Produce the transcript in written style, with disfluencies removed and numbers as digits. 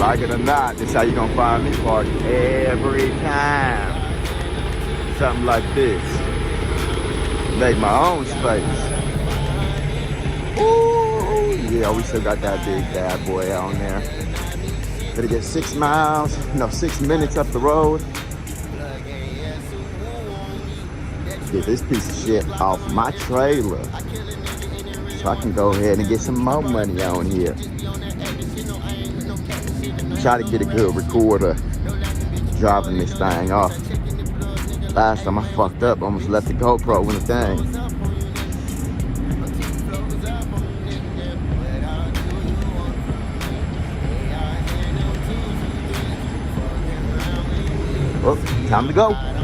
Like it or not, this how you gonna find me parking every time. Something like this. Make my own space. Ooh, yeah, we still got that big bad boy on there. Gotta get 6 miles, no, 6 minutes up the road. Get this piece of shit off my trailer. So I can go ahead and get some more money on here. Try to get a good recorder driving this thing off. Last time I fucked up, almost left the GoPro in the thing. Well, time to go.